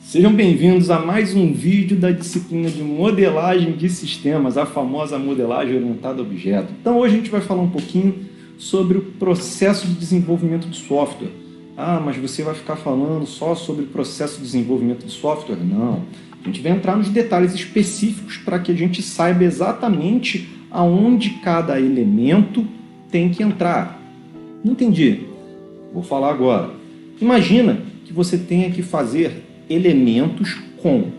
Sejam bem-vindos a mais um vídeo da disciplina de modelagem de sistemas, a famosa modelagem orientada a objeto. Então hoje a gente vai falar um pouquinho sobre o processo de desenvolvimento de software. Ah, mas você vai ficar falando só sobre o processo de desenvolvimento de software? Não. A gente vai entrar nos detalhes específicos para que a gente saiba exatamente aonde cada elemento tem que entrar. Não entendi. Vou falar agora. Imagina que você tenha que fazer elementos com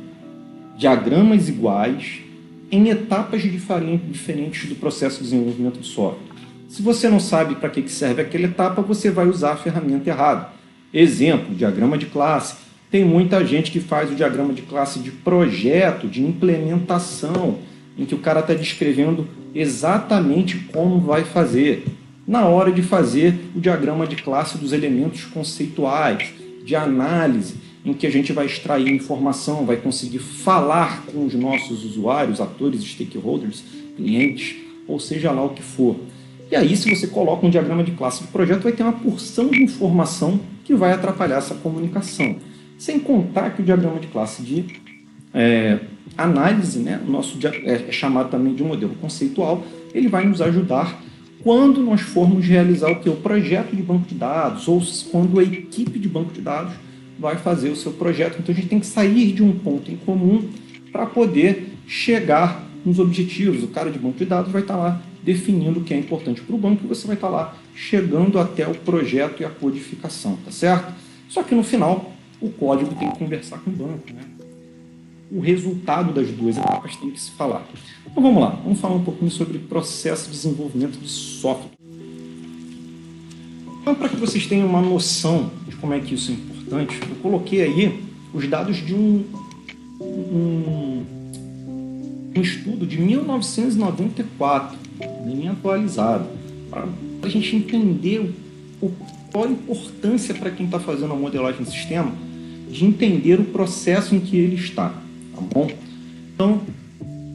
diagramas iguais em etapas diferentes do processo de desenvolvimento de software. Se você não sabe para que serve aquela etapa, você vai usar a ferramenta errada. Exemplo, diagrama de classe. Tem muita gente que faz o diagrama de classe de projeto, de implementação, em que o cara está descrevendo exatamente como vai fazer. Na hora de fazer o diagrama de classe dos elementos conceituais, de análise, em que a gente vai extrair informação, vai conseguir falar com os nossos usuários, atores, stakeholders, clientes, ou seja lá o que for. E aí, se você coloca um diagrama de classe de projeto, vai ter uma porção de informação que vai atrapalhar essa comunicação. Sem contar que o diagrama de classe de análise, né, o nosso é chamado também de modelo conceitual, ele vai nos ajudar quando nós formos realizar o que? O projeto de banco de dados, ou quando a equipe de banco de dados vai fazer o seu projeto. Então a gente tem que sair de um ponto em comum para poder chegar nos objetivos. O cara de banco de dados vai estar lá definindo o que é importante para o banco e você vai estar lá chegando até o projeto e a codificação, tá certo? Só que no final o código tem que conversar com o banco, né? O resultado das duas etapas tem que se falar. Então vamos lá, vamos falar um pouquinho sobre processo de desenvolvimento de software. Então, para que vocês tenham uma noção de como é que isso é importante, eu coloquei aí os dados de um estudo de 1994, bem atualizado, para a gente entender qual a importância para quem está fazendo a modelagem do sistema de entender o processo em que ele está, tá bom? Então,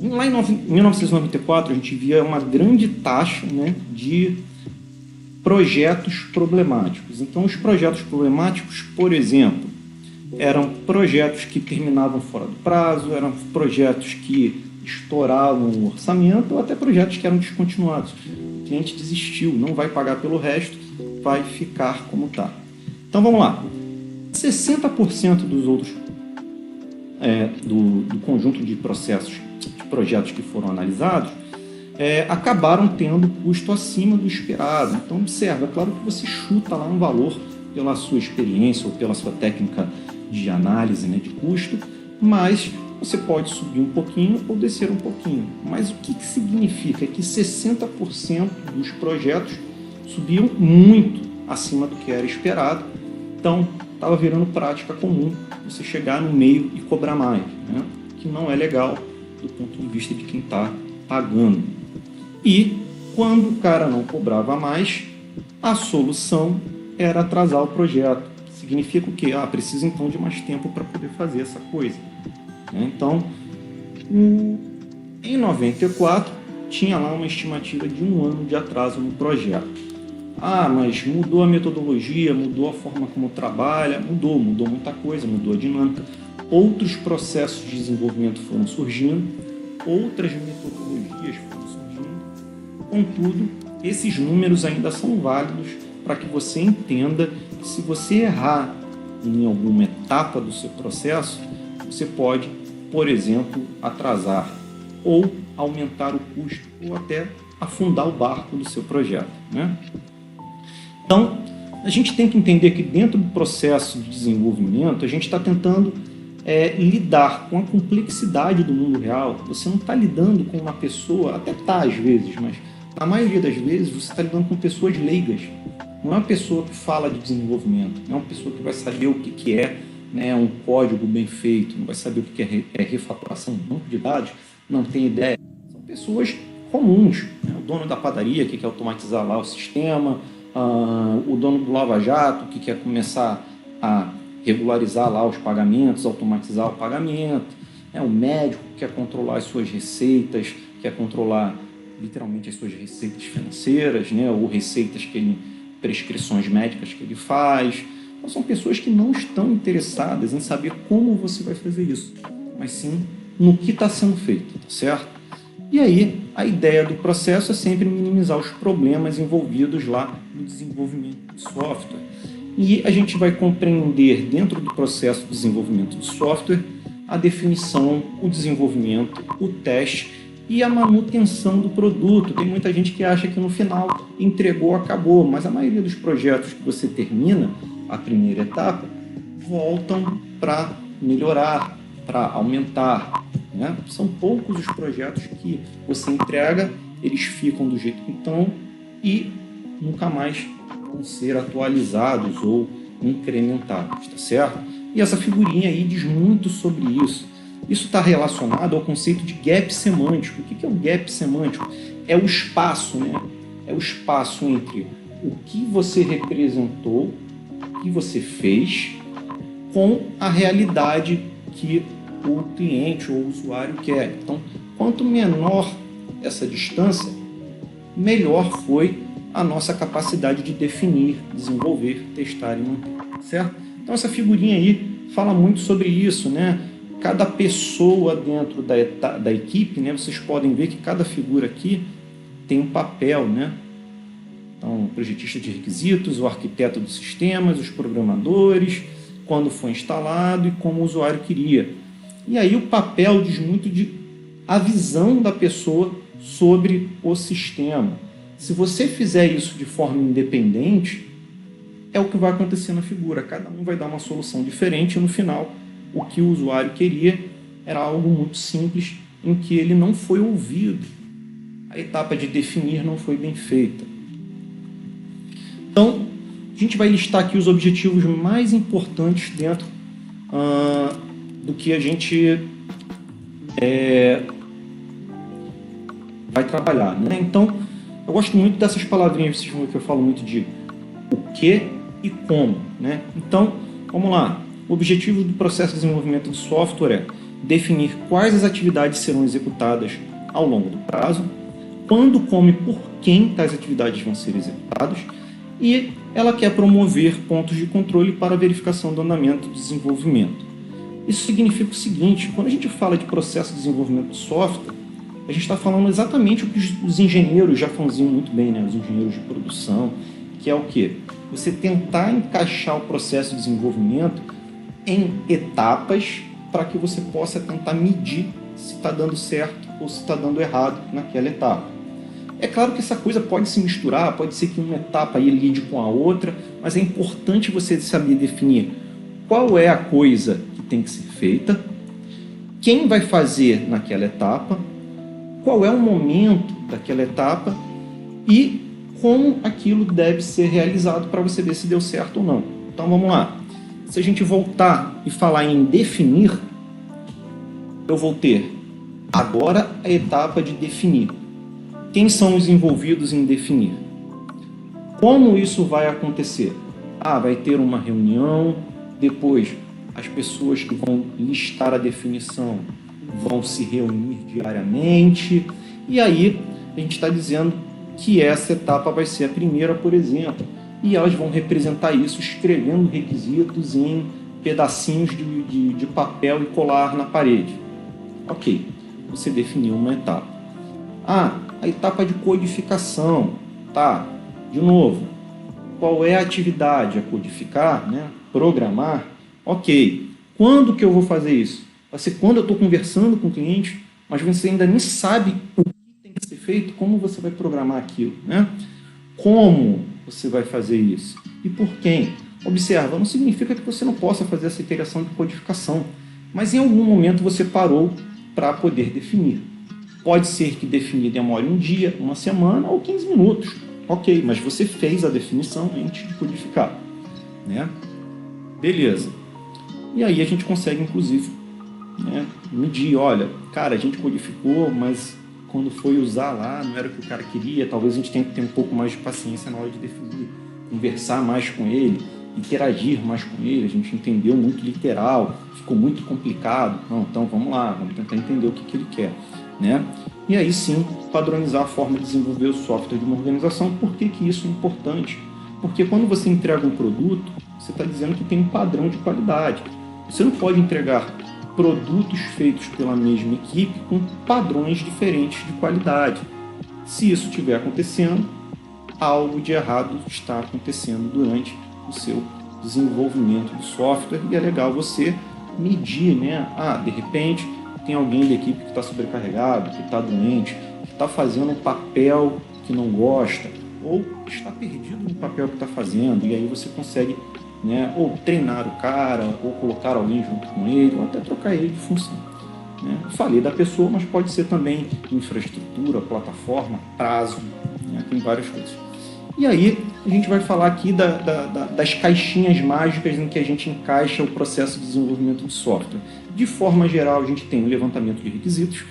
lá em 1994, a gente via uma grande taxa, né, de projetos problemáticos. Então, os projetos problemáticos, por exemplo, eram projetos que terminavam fora do prazo, eram projetos que estouravam o orçamento, ou até projetos que eram descontinuados. O cliente desistiu, não vai pagar pelo resto, vai ficar como está. Então, vamos lá. 60% dos outros do conjunto de processos, de projetos que foram analisados, acabaram tendo custo acima do esperado. Então, observa, é claro que você chuta lá um valor pela sua experiência ou pela sua técnica de análise, né, de custo, mas você pode subir um pouquinho ou descer um pouquinho. Mas o que significa? É que 60% dos projetos subiam muito acima do que era esperado. Então, estava virando prática comum você chegar no meio e cobrar mais, né? Que não é legal do ponto de vista de quem está pagando. E quando o cara não cobrava mais, a solução era atrasar o projeto. Significa o quê? Precisa então de mais tempo para poder fazer essa coisa. Então, em 94, tinha lá uma estimativa de 1 ano de atraso no projeto. Mas mudou a metodologia, mudou a forma como trabalha, mudou muita coisa, mudou a dinâmica. Outros processos de desenvolvimento foram surgindo, outras metodologias foram surgindo. Contudo, esses números ainda são válidos para que você entenda que se você errar em alguma etapa do seu processo, você pode, por exemplo, atrasar ou aumentar o custo ou até afundar o barco do seu projeto, né? Então, a gente tem que entender que dentro do processo de desenvolvimento, a gente está tentando lidar com a complexidade do mundo real. Você não está lidando com uma pessoa, até está às vezes, mas na maioria das vezes você está lidando com pessoas leigas. Não é uma pessoa que fala de desenvolvimento, não é uma pessoa que vai saber o que é, né, um código bem feito, não vai saber o que é refatoração de banco de dados, não tem ideia. São pessoas comuns, né? O dono da padaria que quer automatizar lá o sistema, o dono do Lava Jato que quer começar a regularizar lá os pagamentos, automatizar o pagamento, o médico que quer controlar as suas receitas, quer controlar literalmente as suas receitas financeiras, né, ou receitas prescrições médicas que ele faz. Então, são pessoas que não estão interessadas em saber como você vai fazer isso, mas sim no que está sendo feito, tá certo? E aí, a ideia do processo é sempre minimizar os problemas envolvidos lá no desenvolvimento de software. E a gente vai compreender dentro do processo de desenvolvimento de software a definição, o desenvolvimento, o teste e a manutenção do produto. Tem muita gente que acha que no final entregou, acabou, mas a maioria dos projetos que você termina, a primeira etapa, voltam para melhorar, para aumentar, né? São poucos os projetos que você entrega, eles ficam do jeito que estão e nunca mais vão ser atualizados ou incrementados, tá certo? E essa figurinha aí diz muito sobre isso. Isso está relacionado ao conceito de gap semântico. O que é o gap semântico? É o espaço, né? É o espaço entre o que você representou, o que você fez, com a realidade que o cliente ou o usuário quer. Então, quanto menor essa distância, melhor foi a nossa capacidade de definir, desenvolver, testar e manter, certo? Então, essa figurinha aí fala muito sobre isso, né? Cada pessoa dentro da equipe, né? Vocês podem ver que cada figura aqui tem um papel, né? Então, o projetista de requisitos, o arquiteto dos sistemas, os programadores, quando foi instalado e como o usuário queria. E aí o papel diz muito de a visão da pessoa sobre o sistema. Se você fizer isso de forma independente, é o que vai acontecer na figura. Cada um vai dar uma solução diferente e no final o que o usuário queria era algo muito simples em que ele não foi ouvido. A etapa de definir não foi bem feita. Então, a gente vai listar aqui os objetivos mais importantes dentro do que a gente vai trabalhar, né? Então, eu gosto muito dessas palavrinhas, vocês vão ver que eu falo muito de o que e como, né? Então, vamos lá. O objetivo do processo de desenvolvimento de software é definir quais as atividades serão executadas ao longo do prazo, quando, como e por quem tais atividades vão ser executadas, e ela quer promover pontos de controle para a verificação do andamento do desenvolvimento. Isso significa o seguinte: quando a gente fala de processo de desenvolvimento de software, a gente está falando exatamente o que os engenheiros já faziam muito bem, né? Os engenheiros de produção, que é o quê? Você tentar encaixar o processo de desenvolvimento em etapas para que você possa tentar medir se está dando certo ou se está dando errado naquela etapa. É claro que essa coisa pode se misturar, pode ser que uma etapa aí lide com a outra, mas é importante você saber definir qual é a coisa que tem que ser feita, quem vai fazer naquela etapa, qual é o momento daquela etapa e como aquilo deve ser realizado para você ver se deu certo ou não. Então vamos lá. Se a gente voltar e falar em definir, eu vou ter agora a etapa de definir. Quem são os envolvidos em definir? Como isso vai acontecer? Vai ter uma reunião, depois as pessoas que vão listar a definição vão se reunir diariamente, e aí a gente está dizendo que essa etapa vai ser a primeira, por exemplo, e elas vão representar isso escrevendo requisitos em pedacinhos de papel e colar na parede. Ok, você definiu uma etapa. A etapa de codificação, tá? De novo, qual é a atividade? A codificar, né? Programar. Ok, quando que eu vou fazer isso? Vai ser quando eu estou conversando com o cliente, mas você ainda nem sabe o que tem que ser feito, como você vai programar aquilo, né? Como você vai fazer isso? E por quem? Observa, não significa que você não possa fazer essa iteração de codificação, mas em algum momento você parou para poder definir. Pode ser que definir demore um dia, uma semana ou 15 minutos. Ok, mas você fez a definição antes de codificar, né? Beleza. E aí a gente consegue, inclusive, né, medir. Olha, cara, a gente codificou, mas quando foi usar lá, não era o que o cara queria. Talvez a gente tenha que ter um pouco mais de paciência na hora de definir, conversar mais com ele, interagir mais com ele. A gente entendeu muito literal, ficou muito complicado. Não, então vamos lá, vamos tentar entender o que ele quer, né? E aí sim, padronizar a forma de desenvolver o software de uma organização. Por que isso é importante? Porque quando você entrega um produto, você está dizendo que tem um padrão de qualidade. Você não pode entregar produtos feitos pela mesma equipe com padrões diferentes de qualidade. Se isso estiver acontecendo, algo de errado está acontecendo durante o seu desenvolvimento do software e é legal você medir, né? De repente tem alguém da equipe que está sobrecarregado, que está doente, que está fazendo um papel que não gosta ou está perdido no papel que está fazendo, e aí você consegue, né, ou treinar o cara, ou colocar alguém junto com ele, ou até trocar ele de função. Né? Falei da pessoa, mas pode ser também infraestrutura, plataforma, prazo, né? Tem várias coisas. E aí a gente vai falar aqui das caixinhas mágicas em que a gente encaixa o processo de desenvolvimento de software. De forma geral, a gente tem o levantamento de requisitos,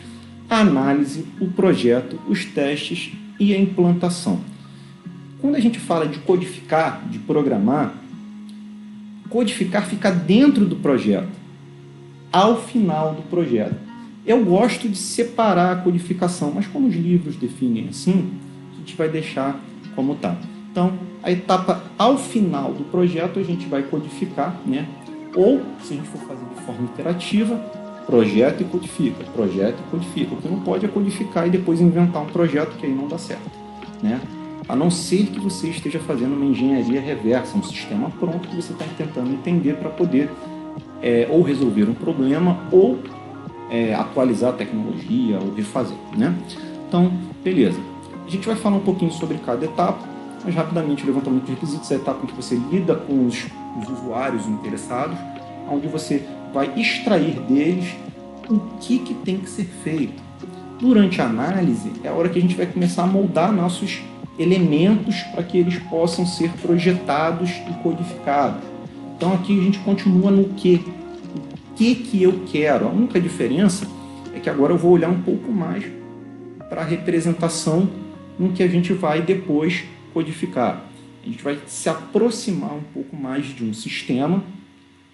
a análise, o projeto, os testes e a implantação. Quando a gente fala de codificar, de programar, codificar fica dentro do projeto, ao final do projeto. Eu gosto de separar a codificação, mas como os livros definem assim, a gente vai deixar como está. Então, a etapa ao final do projeto a gente vai codificar, né? Ou, se a gente for fazer de forma iterativa, projeta e codifica, projeta e codifica. O que não pode é codificar e depois inventar um projeto, que aí não dá certo, né? A não ser que você esteja fazendo uma engenharia reversa, um sistema pronto que você está tentando entender para poder ou resolver um problema ou atualizar a tecnologia ou refazer, né? Então, beleza. A gente vai falar um pouquinho sobre cada etapa, mas rapidamente o levantamento de requisitos é a etapa em que você lida com os usuários interessados, onde você vai extrair deles o que tem que ser feito. Durante a análise é a hora que a gente vai começar a moldar nossos elementos para que eles possam ser projetados e codificados. Então aqui a gente continua no que. O que eu quero. A única diferença é que agora eu vou olhar um pouco mais para a representação em que a gente vai depois codificar. A gente vai se aproximar um pouco mais de um sistema,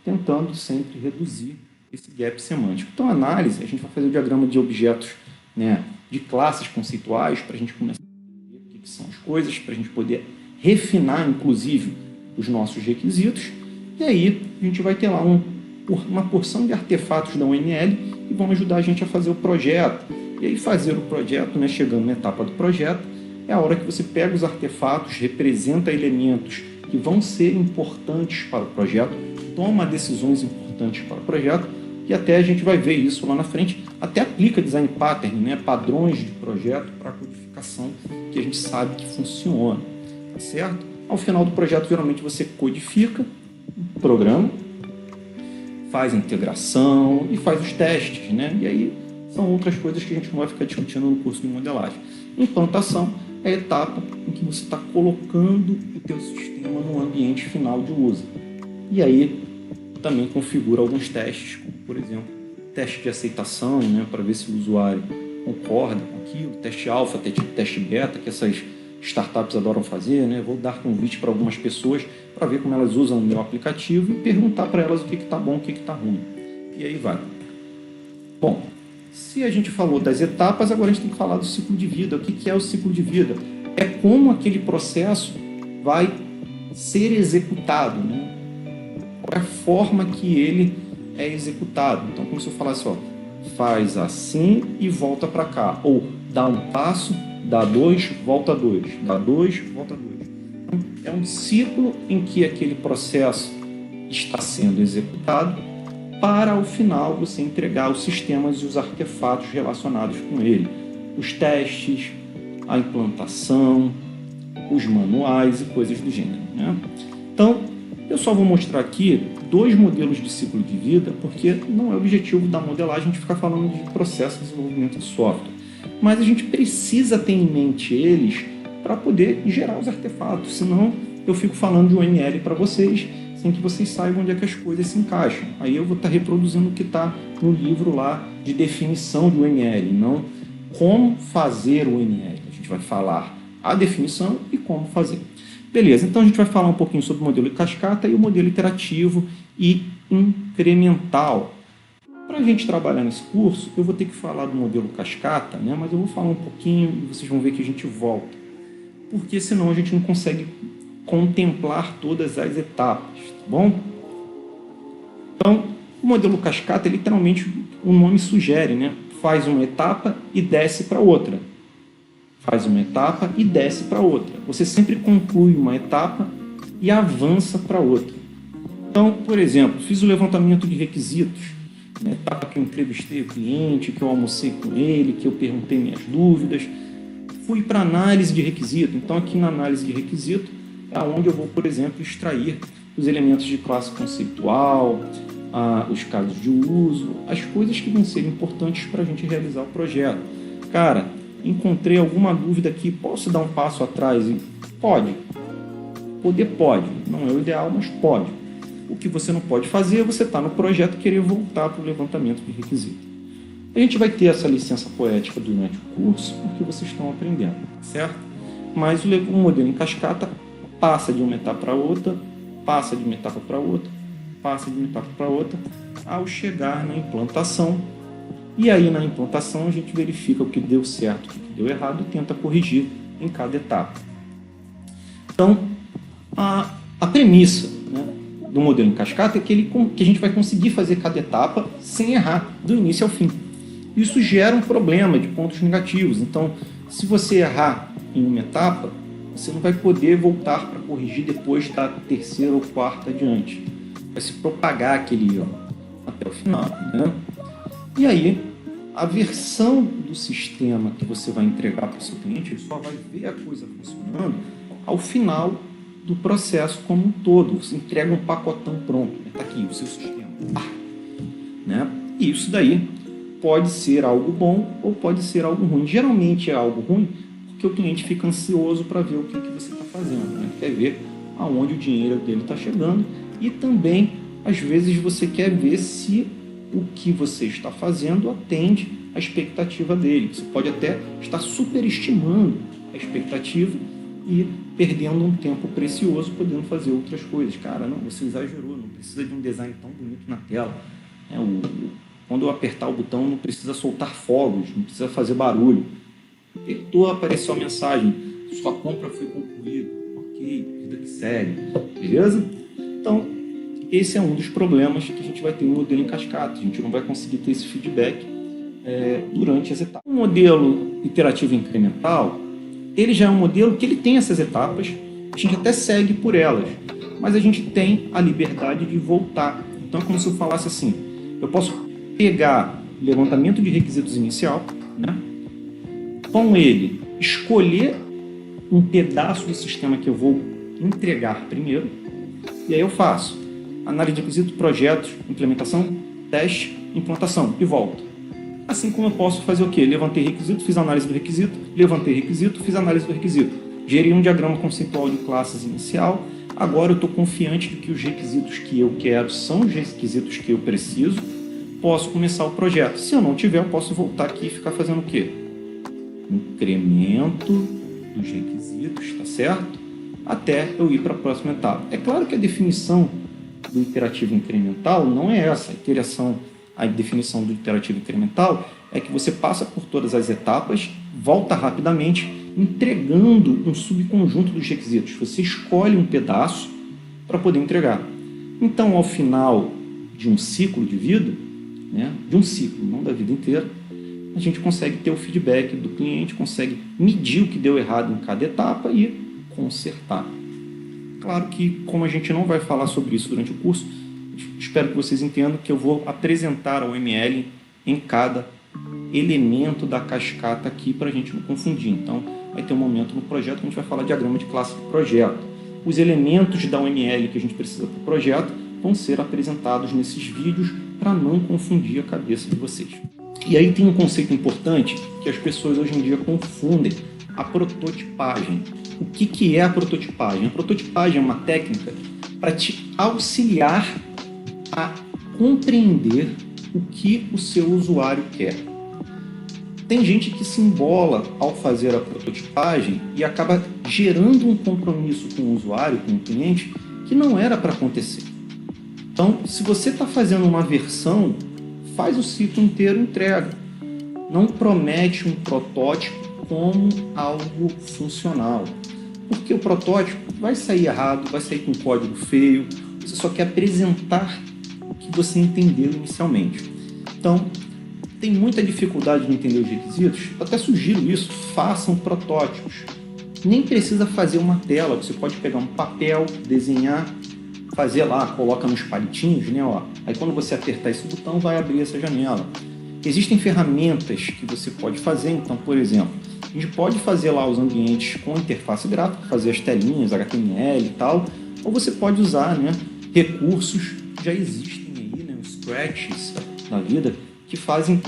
tentando sempre reduzir esse gap semântico. Então, a análise, a gente vai fazer o diagrama de objetos, né, de classes conceituais, para a gente começar a entender o que são as coisas, para a gente poder refinar, inclusive, os nossos requisitos. E aí, a gente vai ter lá uma porção de artefatos da OML que vão ajudar a gente a fazer o projeto. E aí, fazer o projeto, né, chegando na etapa do projeto, é a hora que você pega os artefatos, representa elementos que vão ser importantes para o projeto, toma decisões importantes para o projeto, e até a gente vai ver isso lá na frente, até aplica design pattern, né, padrões de projeto para codificação, que a gente sabe que funciona, tá certo? Ao final do projeto, geralmente você codifica, programa, faz a integração e faz os testes, né? E aí são outras coisas que a gente não vai ficar discutindo no curso de modelagem. Implantação é a etapa em que você está colocando o teu sistema no ambiente final de uso. E aí também configura alguns testes, como por exemplo, teste de aceitação, né, para ver se o usuário concorda com aquilo, teste alfa, teste beta, que essas startups adoram fazer, né? Vou dar convite para algumas pessoas para ver como elas usam o meu aplicativo e perguntar para elas o que está bom, o que está ruim. E aí vai. Bom, se a gente falou das etapas, agora a gente tem que falar do ciclo de vida. O que é o ciclo de vida? É como aquele processo vai ser executado, né? Qual é a forma que ele é executado. Então, como se eu falasse, ó, faz assim e volta para cá. Ou dá um passo, dá dois, volta dois. Dá dois, volta dois. Então, é um ciclo em que aquele processo está sendo executado para, ao final, você entregar os sistemas e os artefatos relacionados com ele. Os testes, a implantação, os manuais e coisas do gênero, né? Então, eu só vou mostrar aqui dois modelos de ciclo de vida, porque não é o objetivo da modelagem a gente ficar falando de processo de desenvolvimento de software. Mas a gente precisa ter em mente eles para poder gerar os artefatos, senão eu fico falando de OML para vocês, sem que vocês saibam onde é que as coisas se encaixam. Aí eu vou estar reproduzindo o que está no livro lá de definição do OML, não como fazer o OML. A gente vai falar a definição e como fazer. Beleza, então a gente vai falar um pouquinho sobre o modelo de cascata e o modelo iterativo e incremental. Para a gente trabalhar nesse curso, eu vou ter que falar do modelo cascata, né? Mas eu vou falar um pouquinho e vocês vão ver que a gente volta. Porque senão a gente não consegue contemplar todas as etapas, tá bom? Então, o modelo cascata, literalmente, o nome sugere, né? Faz uma etapa e desce para outra. Faz uma etapa e desce para outra. Você sempre conclui uma etapa e avança para outra. Então, por exemplo, fiz o levantamento de requisitos, na etapa que eu entrevistei o cliente, que eu almocei com ele, que eu perguntei minhas dúvidas. Fui para análise de requisito. Então, aqui na análise de requisito é onde eu vou, por exemplo, extrair os elementos de classe conceitual, os casos de uso, as coisas que vão ser importantes para a gente realizar o projeto. Cara, encontrei alguma dúvida aqui, posso dar um passo atrás? Pode. Poder pode. Não é o ideal, mas pode. O que você não pode fazer é você estar no projeto e querer voltar para o levantamento de requisito. A gente vai ter essa licença poética durante o curso, porque vocês estão aprendendo, certo? Mas o modelo em cascata passa de uma etapa para outra, passa de uma etapa para outra, passa de uma etapa para outra, ao chegar na implantação. E aí, na implantação, a gente verifica o que deu certo, o que deu errado e tenta corrigir em cada etapa. Então, a premissa, né, do modelo em cascata é que a gente vai conseguir fazer cada etapa sem errar, do início ao fim. Isso gera um problema de pontos negativos. Então, se você errar em uma etapa, você não vai poder voltar para corrigir depois da terceira ou quarta adiante. Vai se propagar aquele erro até o final, né? E aí, a versão do sistema que você vai entregar para o seu cliente, ele só vai ver a coisa funcionando ao final do processo como um todo. Você entrega um pacotão pronto. Está aqui o seu sistema. Né? E isso daí pode ser algo bom ou pode ser algo ruim. Geralmente é algo ruim porque o cliente fica ansioso para ver o que você está fazendo. Né? Quer ver aonde o dinheiro dele está chegando e também, às vezes, você quer ver se o que você está fazendo atende à expectativa dele. Você pode até estar superestimando a expectativa e perdendo um tempo precioso podendo fazer outras coisas. Cara, não, você exagerou, não precisa de um design tão bonito na tela. Quando eu apertar o botão, não precisa soltar fogos, não precisa fazer barulho. Apertou, apareceu a mensagem, sua compra foi concluída. Ok, vida que segue. Beleza? Então, esse é um dos problemas que a gente vai ter no modelo em cascata. A gente não vai conseguir ter esse feedback durante as etapas. O modelo iterativo incremental, ele já é um modelo que ele tem essas etapas, a gente até segue por elas, mas a gente tem a liberdade de voltar. Então é como se eu falasse assim, eu posso pegar o levantamento de requisitos inicial, né? Com ele, escolher um pedaço do sistema que eu vou entregar primeiro, e aí eu faço análise de requisito, projetos, implementação, teste, implantação e volto. Assim como eu posso fazer o quê? Levantei requisito, fiz análise do requisito, levantei requisito, fiz análise do requisito. Gerei um diagrama conceitual de classes inicial. Agora eu estou confiante de que os requisitos que eu quero são os requisitos que eu preciso. Posso começar o projeto. Se eu não tiver, eu posso voltar aqui e ficar fazendo o quê? Incremento dos requisitos, tá certo? Até eu ir para a próxima etapa. É claro que a definição do iterativo incremental não é essa. A definição do iterativo incremental é que você passa por todas as etapas, volta rapidamente, entregando um subconjunto dos requisitos. Você escolhe um pedaço para poder entregar. Então, ao final de um ciclo de vida, né, de um ciclo, não da vida inteira, a gente consegue ter o feedback do cliente, consegue medir o que deu errado em cada etapa e consertar. Claro que, como a gente não vai falar sobre isso durante o curso, espero que vocês entendam que eu vou apresentar o ML em cada elemento da cascata aqui para a gente não confundir. Então, vai ter um momento no projeto que a gente vai falar diagrama de classe do projeto. Os elementos da UML que a gente precisa para o projeto vão ser apresentados nesses vídeos para não confundir a cabeça de vocês. E aí tem um conceito importante que as pessoas hoje em dia confundem: a prototipagem. O que é a prototipagem? A prototipagem é uma técnica para te auxiliar a compreender o que o seu usuário quer. Tem gente que se embola ao fazer a prototipagem e acaba gerando um compromisso com o usuário, com o cliente, que não era para acontecer. Então, se você está fazendo uma versão, faz o ciclo inteiro e entrega. Não promete um protótipo como algo funcional. Porque o protótipo vai sair errado, vai sair com código feio, você só quer apresentar o que você entendeu inicialmente. Então, tem muita dificuldade de entender os requisitos, eu até sugiro isso, façam protótipos. Nem precisa fazer uma tela, você pode pegar um papel, desenhar, fazer lá, coloca nos palitinhos, né? Ó. Aí quando você apertar esse botão, vai abrir essa janela. Existem ferramentas que você pode fazer, então, por exemplo, a gente pode fazer lá os ambientes com interface gráfica, fazer as telinhas, HTML e tal, ou você pode usar, né, recursos que já existem aí, né, os scratches da vida, que fazem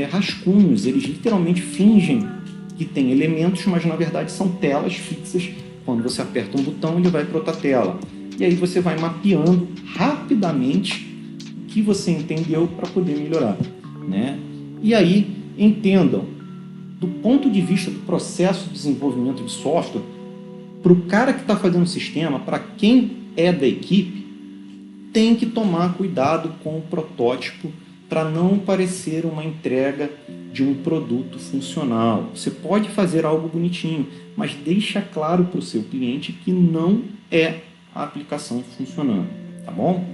rascunhos, eles literalmente fingem que tem elementos, mas na verdade são telas fixas. Quando você aperta um botão, ele vai para outra tela. E aí você vai mapeando rapidamente o que você entendeu para poder melhorar, né? E aí, entendam, do ponto de vista do processo de desenvolvimento de software, para o cara que está fazendo o sistema, para quem é da equipe, tem que tomar cuidado com o protótipo para não parecer uma entrega de um produto funcional. Você pode fazer algo bonitinho, mas deixa claro para o seu cliente que não é a aplicação funcionando, tá bom?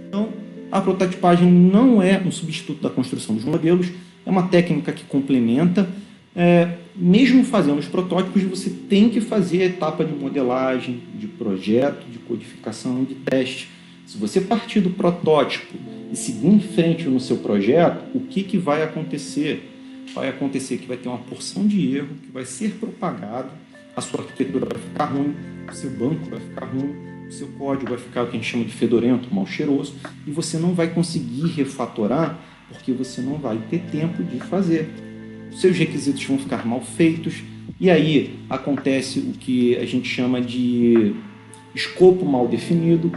Então, a prototipagem não é um substituto da construção dos modelos, é uma técnica que complementa. Mesmo fazendo os protótipos, você tem que fazer a etapa de modelagem, de projeto, de codificação, de teste. Se você partir do protótipo e seguir em frente no seu projeto, o que vai acontecer? Vai acontecer que vai ter uma porção de erro que vai ser propagado, a sua arquitetura vai ficar ruim, o seu banco vai ficar ruim, o seu código vai ficar o que a gente chama de fedorento, mal cheiroso, e você não vai conseguir refatorar porque você não vai ter tempo de fazer. Os seus requisitos vão ficar mal feitos, e aí acontece o que a gente chama de escopo mal definido.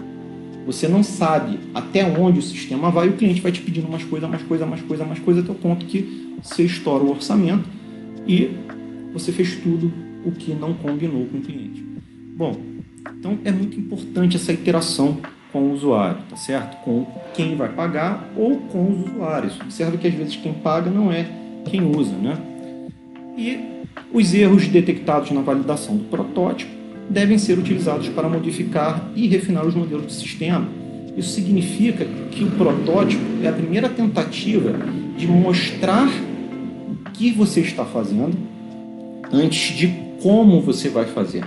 Você não sabe até onde o sistema vai, o cliente vai te pedindo mais coisa, até o ponto que você estoura o orçamento e você fez tudo o que não combinou com o cliente. Bom, então é muito importante essa interação com o usuário, tá certo? Com quem vai pagar ou com os usuários. Observe que às vezes quem paga não é quem usa, né? E os erros detectados na validação do protótipo devem ser utilizados para modificar e refinar os modelos de sistema. Isso significa que o protótipo é a primeira tentativa de mostrar o que você está fazendo antes de como você vai fazer.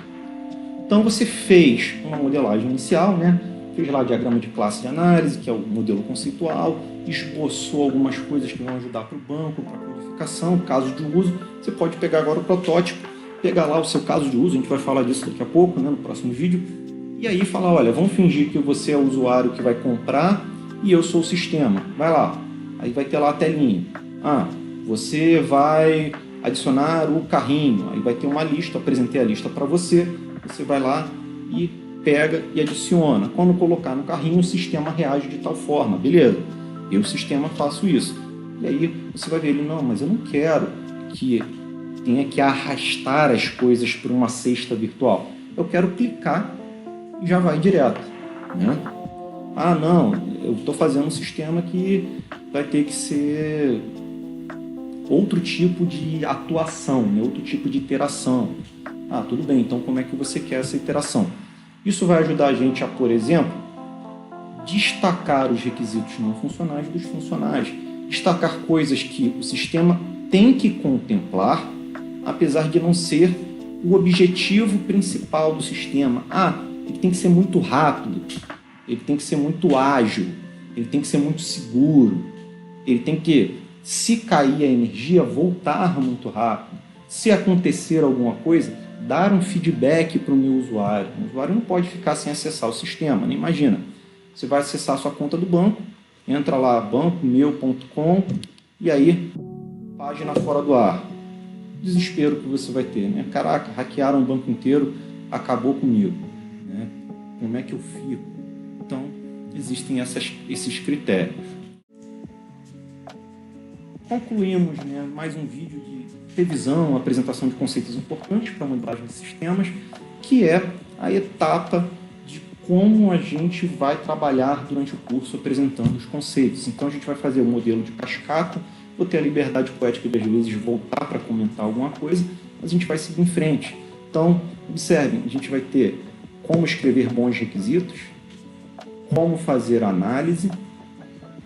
Então você fez uma modelagem inicial, né? Fez lá o diagrama de classe de análise, que é o modelo conceitual, esboçou algumas coisas que vão ajudar para o banco, para a codificação, caso de uso. Você pode pegar agora o protótipo, pegar lá o seu caso de uso, a gente vai falar disso daqui a pouco, né, no próximo vídeo, e aí falar, olha, vamos fingir que você é o usuário que vai comprar e eu sou o sistema. Vai lá, aí vai ter lá a telinha. Você vai adicionar o carrinho, aí vai ter uma lista, apresentei a lista para você, você vai lá e pega e adiciona. Quando colocar no carrinho, o sistema reage de tal forma, beleza, eu, o sistema, faço isso. E aí você vai ver ele, não, mas eu não quero que tenha que arrastar as coisas para uma cesta virtual. Eu quero clicar e já vai direto, né? Não, eu estou fazendo um sistema que vai ter que ser outro tipo de atuação, né? Outro tipo de interação. Tudo bem, então como é que você quer essa interação? Isso vai ajudar a gente a, por exemplo, destacar os requisitos não funcionais dos funcionais, destacar coisas que o sistema tem que contemplar, apesar de não ser o objetivo principal do sistema. Ele tem que ser muito rápido, ele tem que ser muito ágil, ele tem que ser muito seguro, ele tem que, se cair a energia, voltar muito rápido. Se acontecer alguma coisa, dar um feedback para o meu usuário. O usuário não pode ficar sem acessar o sistema, né? Imagina, você vai acessar a sua conta do banco, entra lá, bancomeu.com, e aí, página fora do ar. Desespero que você vai ter, né? Caraca, hackearam o banco inteiro, acabou comigo, né? Como é que eu fico? Então, existem esses critérios. Concluímos, né, mais um vídeo de revisão, apresentação de conceitos importantes para a modelagem de sistemas, que é a etapa de como a gente vai trabalhar durante o curso apresentando os conceitos. Então, a gente vai fazer o modelo de cascata. Vou ter a liberdade poética de, às vezes, voltar para comentar alguma coisa, mas a gente vai seguir em frente. Então, observem, a gente vai ter como escrever bons requisitos, como fazer a análise,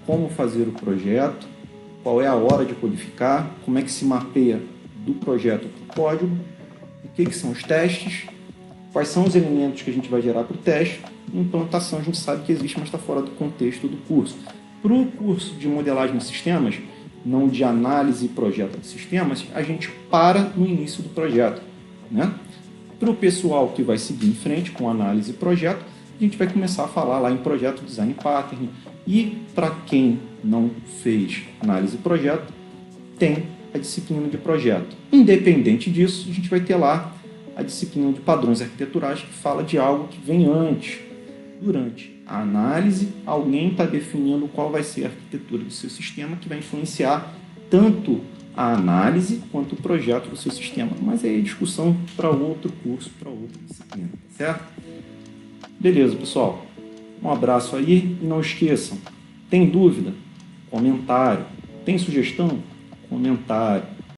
como fazer o projeto, qual é a hora de codificar, como é que se mapeia do projeto para o código, o que são os testes, quais são os elementos que a gente vai gerar para o teste. Implantação a gente sabe que existe, mas está fora do contexto do curso. Para o curso de modelagem de sistemas, não de análise e projeto de sistemas, a gente para no início do projeto, né? Para o pessoal que vai seguir em frente com análise e projeto, a gente vai começar a falar lá em projeto design pattern. E para quem não fez análise e projeto, tem a disciplina de projeto. Independente disso, a gente vai ter lá a disciplina de padrões arquiteturais, que fala de algo que vem antes. Durante a análise, alguém está definindo qual vai ser a arquitetura do seu sistema, que vai influenciar tanto a análise quanto o projeto do seu sistema. Mas aí é discussão para outro curso, para outra disciplina, certo? Beleza, pessoal. Um abraço aí e não esqueçam, tem dúvida? Comentário. Tem sugestão? Comentário.